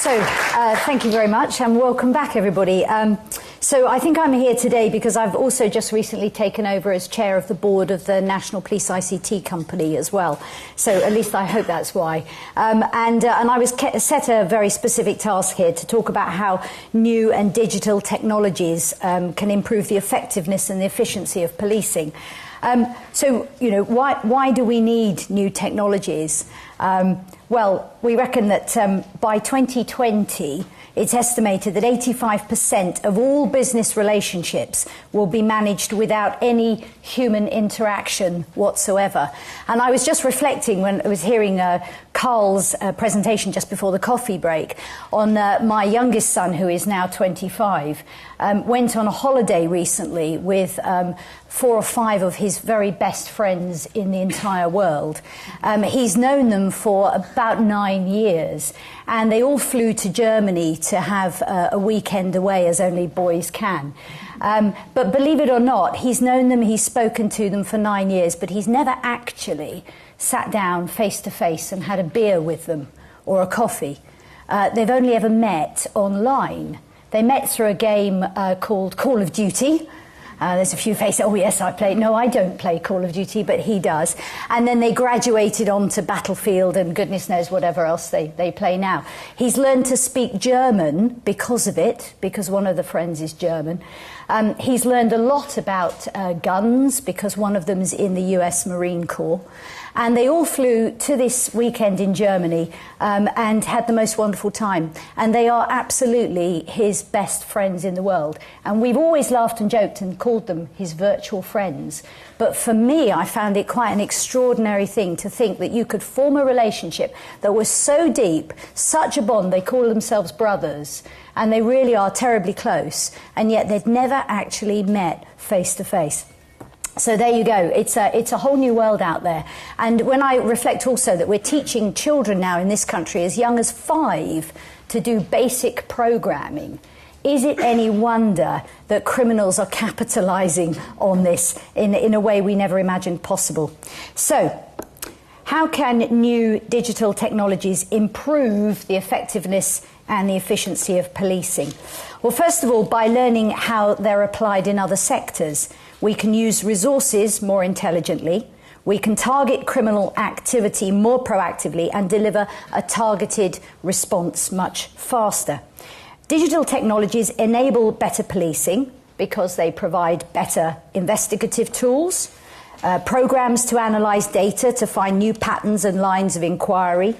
Thank you very much and welcome back, everybody. So I think I'm here today because I've also just recently taken over as chair of the board of the National Police ICT Company as well. So at least I hope that's why. And I was set a very specific task here to talk about how new and digital technologies can improve the effectiveness and the efficiency of policing. So, you know, why do we need new technologies? Well, we reckon that by 2020, it's estimated that 85% of all business relationships will be managed without any human interaction whatsoever. And I was just reflecting when I was hearing Carl's presentation just before the coffee break on my youngest son, who is now 25, went on a holiday recently with 4 or 5 of his very best friends in the entire world. He's known them for about 9 years, and they all flew to Germany to have a weekend away, as only boys can. But believe it or not, he's known them, he's spoken to them for 9 years, but he's never actually sat down face to face and had a beer with them or a coffee. They've only ever met online. They met through a game called Call of Duty. There's a few faces, oh yes, I play. No, I don't play Call of Duty, but he does. And then they graduated on to Battlefield and goodness knows whatever else they play now. He's learned to speak German because of it, because one of the friends is German. He's learned a lot about guns because one of them's in the US Marine Corps. And they all flew to this weekend in Germany and had the most wonderful time. And they are absolutely his best friends in the world. And we've always laughed and joked and called them his virtual friends. But for me, I found it quite an extraordinary thing to think that you could form a relationship that was so deep, such a bond, they call themselves brothers, and they really are terribly close, and yet they'd never actually met face to face. So there you go. It's a whole new world out there. And when I reflect also that we're teaching children now in this country as young as 5 to do basic programming, is it any wonder that criminals are capitalising on this in a way we never imagined possible? So, how can new digital technologies improve the effectiveness and the efficiency of policing? Well, first of all, by learning how they're applied in other sectors. We can use resources more intelligently, we can target criminal activity more proactively and deliver a targeted response much faster. Digital technologies enable better policing because they provide better investigative tools, programs to analyse data to find new patterns and lines of inquiry,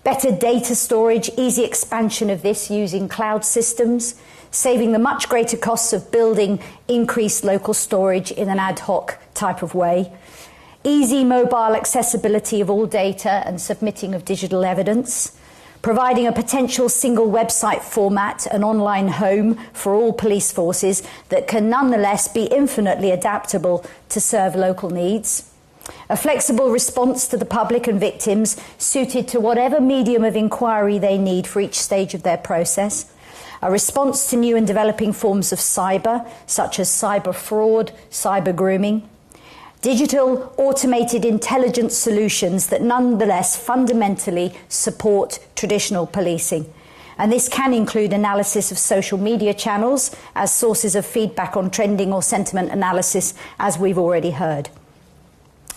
better data storage, easy expansion of this using cloud systems, saving the much greater costs of building increased local storage in an ad hoc type of way, easy mobile accessibility of all data and submitting of digital evidence, providing a potential single website format, an online home for all police forces that can nonetheless be infinitely adaptable to serve local needs, a flexible response to the public and victims suited to whatever medium of inquiry they need for each stage of their process, a response to new and developing forms of cyber, such as cyber fraud, cyber grooming, digital automated intelligence solutions that nonetheless fundamentally support traditional policing. And this can include analysis of social media channels as sources of feedback on trending or sentiment analysis, as we've already heard.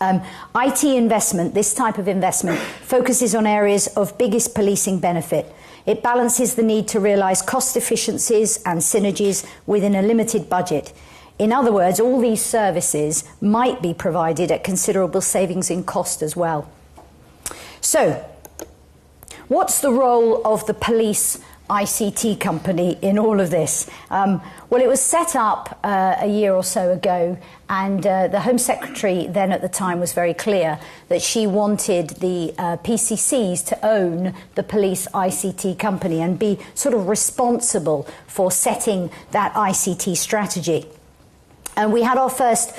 IT investment, this type of investment, focuses on areas of biggest policing benefit. It balances the need to realise cost efficiencies and synergies within a limited budget. In other words, all these services might be provided at considerable savings in cost as well. So, what's the role of the police ICT company in all of this? Well, it was set up a year or so ago, and the Home Secretary then at the time was very clear that she wanted the PCCs to own the police ICT company and be sort of responsible for setting that ICT strategy. And we had our first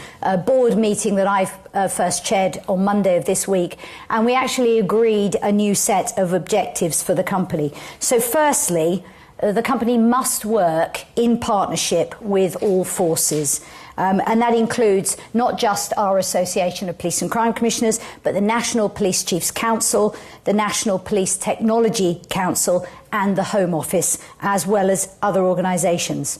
board meeting that I've first chaired on Monday of this week, and we actually agreed a new set of objectives for the company. So firstly, the company must work in partnership with all forces. And that includes not just our Association of Police and Crime Commissioners, but the National Police Chiefs Council, the National Police Technology Council, and the Home Office, as well as other organisations.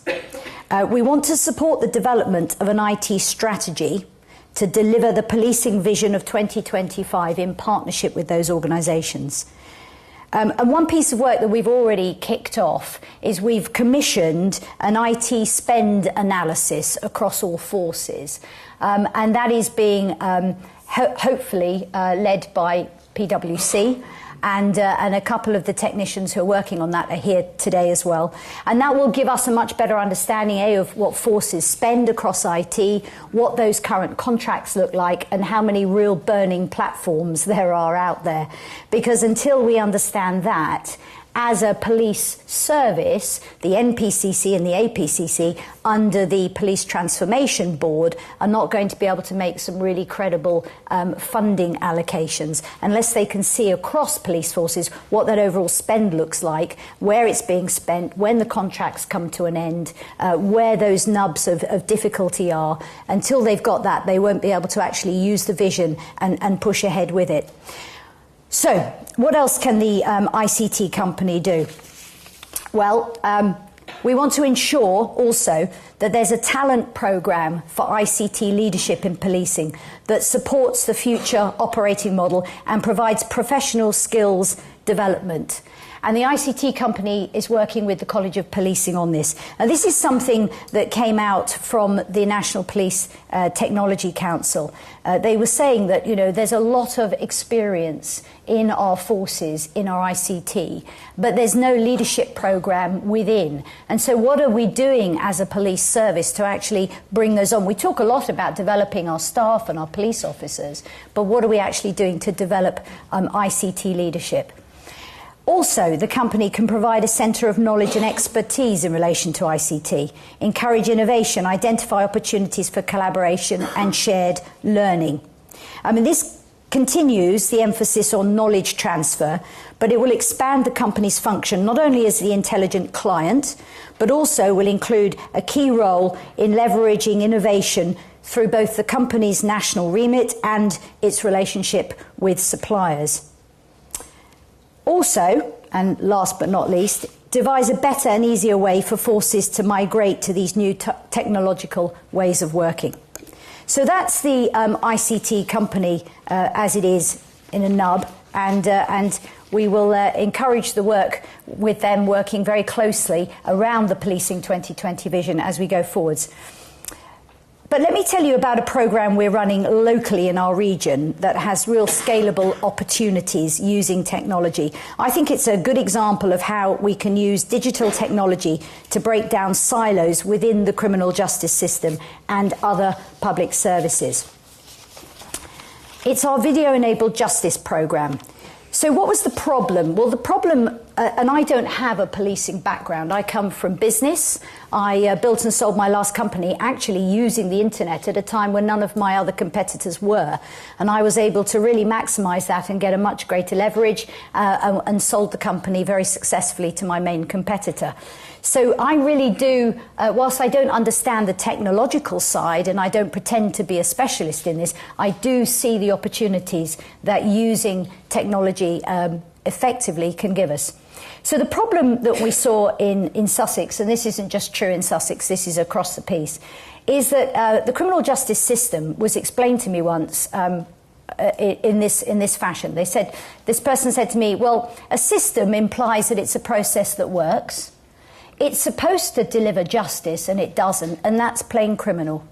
We want to support the development of an IT strategy to deliver the policing vision of 2025 in partnership with those organisations. And one piece of work that we've already kicked off is we've commissioned an IT spend analysis across all forces. And that is being hopefully led by PwC. And a couple of the technicians who are working on that are here today as well. And that will give us a much better understanding, A, of what forces spend across IT, what those current contracts look like, and how many real burning platforms there are out there. Because until we understand that, as a police service, the NPCC and the APCC, under the Police Transformation Board, are not going to be able to make some really credible funding allocations unless they can see across police forces what that overall spend looks like, where it's being spent, when the contracts come to an end, where those nubs of difficulty are. Until they've got that, they won't be able to actually use the vision and push ahead with it. So, what else can the ICT company do? Well, we want to ensure also that there's a talent programme for ICT leadership in policing that supports the future operating model and provides professional skills development. And the ICT company is working with the College of Policing on this. And this is something that came out from the National Police Technology Council. They were saying that, you know, there's a lot of experience in our forces, in our ICT, but there's no leadership programme within. And so what are we doing as a police service to actually bring those on? We talk a lot about developing our staff and our police officers, but what are we actually doing to develop ICT leadership? Also, the company can provide a centre of knowledge and expertise in relation to ICT, encourage innovation, identify opportunities for collaboration and shared learning. I mean, this continues the emphasis on knowledge transfer, but it will expand the company's function not only as the intelligent client, but also will include a key role in leveraging innovation through both the company's national remit and its relationship with suppliers. Also, and last but not least, devise a better and easier way for forces to migrate to these new technological ways of working. So that's the ICT company as it is in a nub, and we will encourage the work with them working very closely around the Policing 2020 vision as we go forwards. But let me tell you about a programme we're running locally in our region that has real scalable opportunities using technology. I think it's a good example of how we can use digital technology to break down silos within the criminal justice system and other public services. It's our video-enabled justice programme. So what was the problem? Well, the problem, and I don't have a policing background. I come from business. I built and sold my last company actually using the internet at a time when none of my other competitors were. And I was able to really maximise that and get a much greater leverage and sold the company very successfully to my main competitor. So I really do, whilst I don't understand the technological side and I don't pretend to be a specialist in this, I do see the opportunities that using technology effectively can give us. So the problem that we saw in Sussex, and this isn't just true in Sussex, this is across the piece, is that the criminal justice system was explained to me once in this fashion. This person said to me, well, a system implies that it's a process that works. It's supposed to deliver justice, and it doesn't, and that's plain criminal.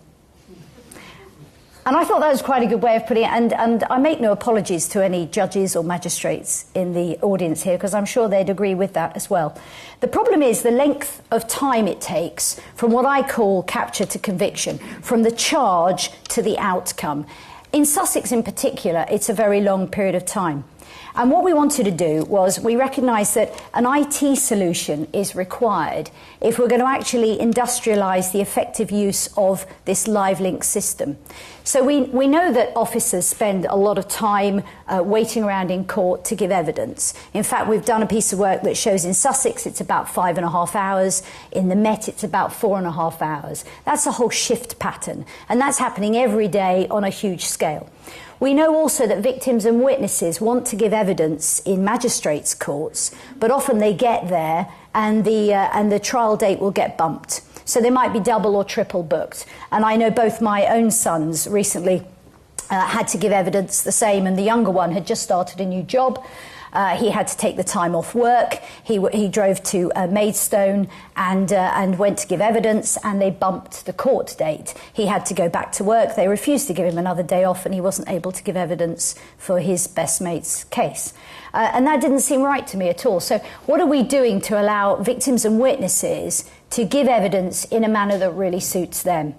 And I thought that was quite a good way of putting it, and I make no apologies to any judges or magistrates in the audience here, because I'm sure they'd agree with that as well. The problem is the length of time it takes from what I call capture to conviction, from the charge to the outcome. In Sussex in particular, it's a very long period of time. And what we wanted to do was we recognised that an IT solution is required if we're going to actually industrialise the effective use of this live link system. So we know that officers spend a lot of time waiting around in court to give evidence. In fact, we've done a piece of work that shows in Sussex it's about 5.5 hours. In the Met, it's about 4.5 hours. That's a whole shift pattern. And that's happening every day on a huge scale. We know also that victims and witnesses want to give evidence in magistrates' courts, but often they get there and the trial date will get bumped. So they might be double or triple booked. And I know both my own sons recently had to give evidence the same, and the younger one had just started a new job. He had to take the time off work. He drove to Maidstone and went to give evidence, and they bumped the court date. He had to go back to work. They refused to give him another day off, and he wasn't able to give evidence for his best mate's case. And that didn't seem right to me at all. So what are we doing to allow victims and witnesses to give evidence in a manner that really suits them?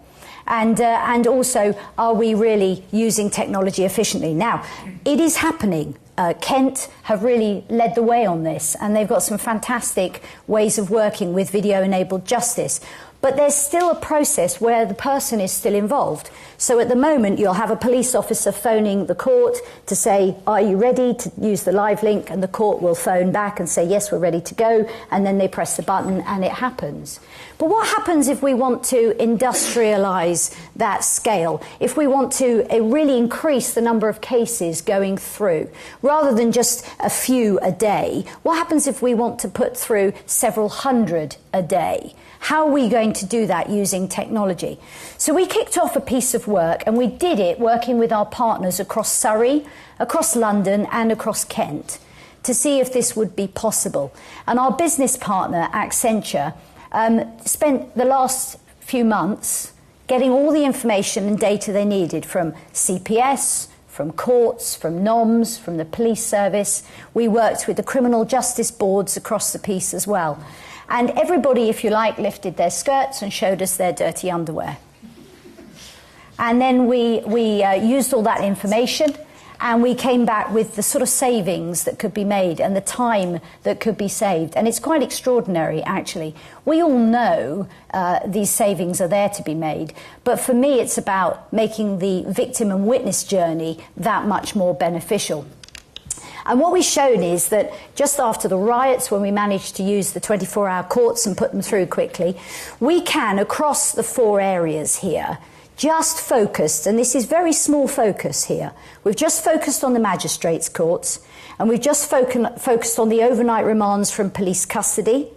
And also, are we really using technology efficiently? Now, it is happening. Kent have really led the way on this, and they've got some fantastic ways of working with video-enabled justice. But there's still a process where the person is still involved. So at the moment, you'll have a police officer phoning the court to say, are you ready to use the live link? And the court will phone back and say, yes, we're ready to go. And then they press the button and it happens. But what happens if we want to industrialise that scale? If we want to really increase the number of cases going through, rather than just a few a day, what happens if we want to put through several hundred a day? How are we going to do that using technology? So we kicked off a piece of work, and we did it working with our partners across Surrey, across London and across Kent to see if this would be possible. And our business partner, Accenture, spent the last few months getting all the information and data they needed from CPS, from courts, from NOMS, from the police service. We worked with the criminal justice boards across the piece as well. And everybody, if you like, lifted their skirts and showed us their dirty underwear. And then we used all that information, and we came back with the sort of savings that could be made and the time that could be saved. And it's quite extraordinary, actually. We all know these savings are there to be made, but for me it's about making the victim and witness journey that much more beneficial. And what we've shown is that just after the riots, when we managed to use the 24-hour courts and put them through quickly, we can, across the 4 areas here, just focused, and this is very small focus here, we've just focused on the magistrates' courts, and we've just focused on the overnight remands from police custody.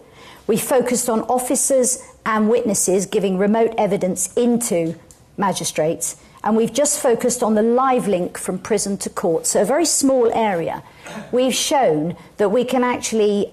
We focused on officers and witnesses giving remote evidence into magistrates, and we've just focused on the live link from prison to court, so a very small area. We've shown that we can actually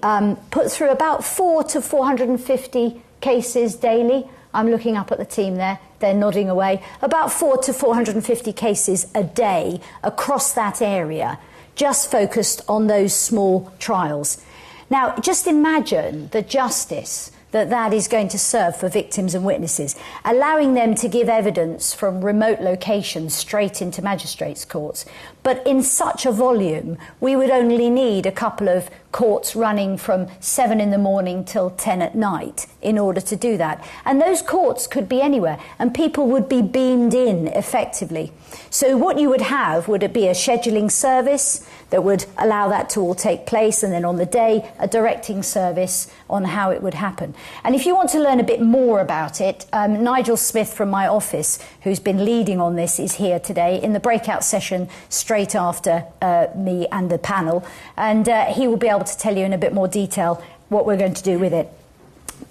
put through about 400 to 450 cases daily. I'm looking up at the team there, they're nodding away. About 400 to 450 cases a day across that area, just focused on those small trials. Now, just imagine the justice that is going to serve for victims and witnesses, allowing them to give evidence from remote locations straight into magistrates' courts. But in such a volume, we would only need a couple of courts running from 7 in the morning till 10 at night in order to do that. And those courts could be anywhere, and people would be beamed in effectively. So what you would have would be a scheduling service that would allow that to all take place, and then on the day, a directing service on how it would happen. And if you want to learn a bit more about it, Nigel Smith from my office, who's been leading on this, is here today in the breakout session straight after me and the panel, and he will be able to tell you in a bit more detail what we're going to do with it.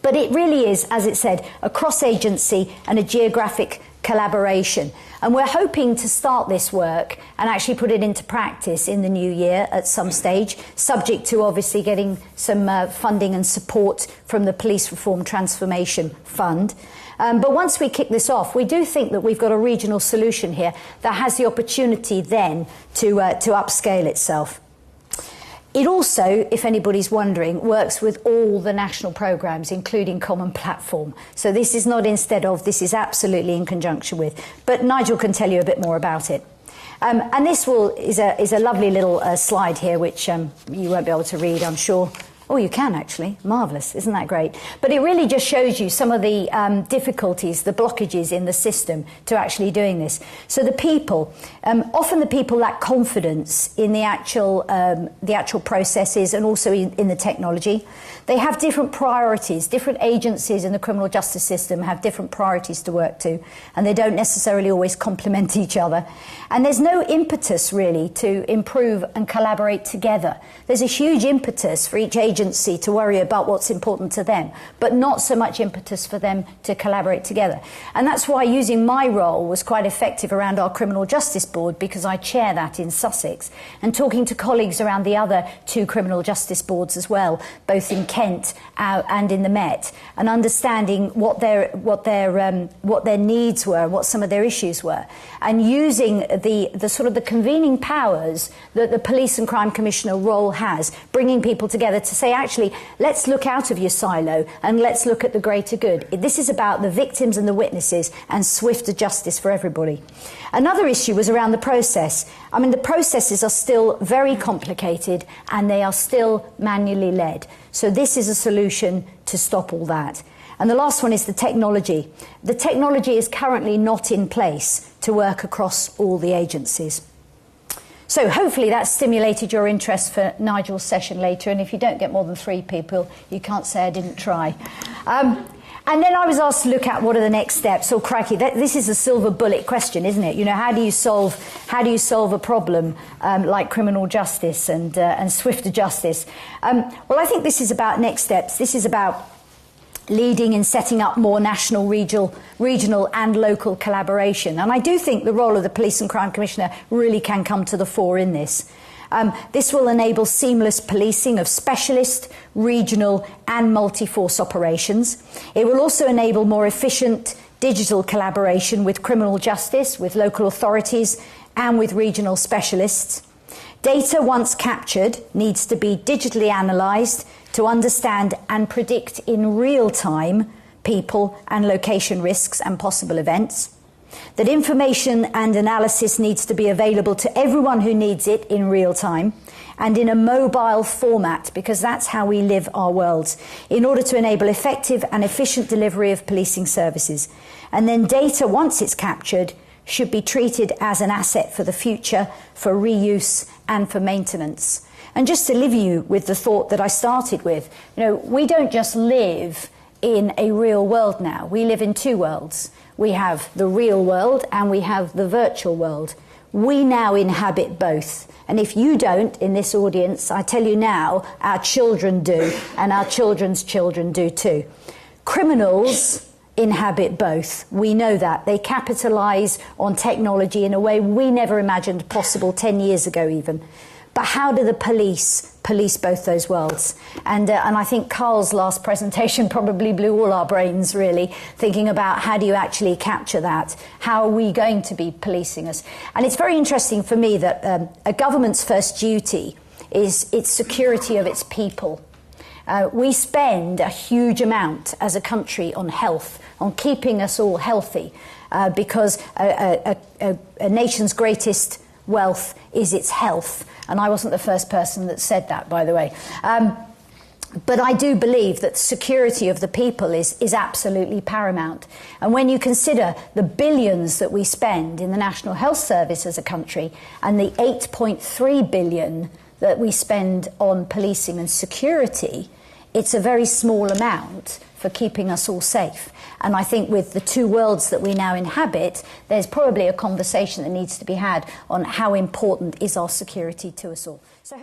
But it really is, as it said, a cross-agency and a geographic collaboration. And we're hoping to start this work and actually put it into practice in the new year at some stage, subject to obviously getting some funding and support from the Police Reform Transformation Fund. But once we kick this off, we do think that we've got a regional solution here that has the opportunity then to upscale itself. It also, if anybody's wondering, works with all the national programmes, including Common Platform. So this is not instead of, this is absolutely in conjunction with. But Nigel can tell you a bit more about it. And this is a lovely little slide here, which you won't be able to read, I'm sure. Oh, you can actually. Marvellous. Isn't that great? But it really just shows you some of the difficulties, the blockages in the system to actually doing this. So the people, often the people lack confidence in the actual processes and also in the technology. They have different priorities. Different agencies in the criminal justice system have different priorities to work to, and they don't necessarily always complement each other. And there's no impetus, really, to improve and collaborate together. There's a huge impetus for each agency to worry about what's important to them, but not so much impetus for them to collaborate together. And that's why using my role was quite effective around our Criminal Justice Board, because I chair that in Sussex, and talking to colleagues around the other 2 criminal justice boards as well, both in Kent and in the Met, and understanding what their needs were, what some of their issues were, and using the sort of the convening powers that the Police and Crime Commissioner role has, bringing people together to say, actually, let's look out of your silo and let's look at the greater good. This is about the victims and the witnesses and swifter justice for everybody. Another issue was around the process. I mean, the processes are still very complicated and they are still manually led. So this is a solution to stop all that. And the last one is the technology. The technology is currently not in place to work across all the agencies. So hopefully that stimulated your interest for Nigel's session later, and if you don't get more than 3 people, you can't say I didn't try. And then I was asked to look at what are the next steps. Oh, crikey, this is a silver bullet question, isn't it? You know, how do you solve a problem like criminal justice and swifter justice? Well, I think this is about next steps. This is about leading in setting up more national, regional and local collaboration. And I do think the role of the Police and Crime Commissioner really can come to the fore in this. This will enable seamless policing of specialist, regional and multi-force operations. It will also enable more efficient digital collaboration with criminal justice, with local authorities and with regional specialists. Data, once captured, needs to be digitally analysed to understand and predict in real time people and location risks and possible events. That information and analysis needs to be available to everyone who needs it in real time and in a mobile format, because that's how we live our worlds, in order to enable effective and efficient delivery of policing services. And then data, once it's captured, should be treated as an asset for the future, for reuse and for maintenance. And just to leave you with the thought that I started with, you know, we don't just live in a real world now. We live in 2 worlds. We have the real world and we have the virtual world. We now inhabit both. And if you don't in this audience, I tell you now, our children do, and our children's children do too. Criminals inhabit both. We know that. They capitalise on technology in a way we never imagined possible 10 years ago even. But how do the police both those worlds? And I think Carl's last presentation probably blew all our brains, really, thinking about how do you actually capture that? How are we going to be policing us? And it's very interesting for me that a government's first duty is its security of its people. We spend a huge amount as a country on health, on keeping us all healthy, because a nation's greatest wealth is its health. And I wasn't the first person that said that, by the way. But I do believe that security of the people is absolutely paramount. And when you consider the billions that we spend in the National Health Service as a country and the 8.3 billion that we spend on policing and security, it's a very small amount for keeping us all safe. And I think with the 2 worlds that we now inhabit, there's probably a conversation that needs to be had on how important is our security to us all. So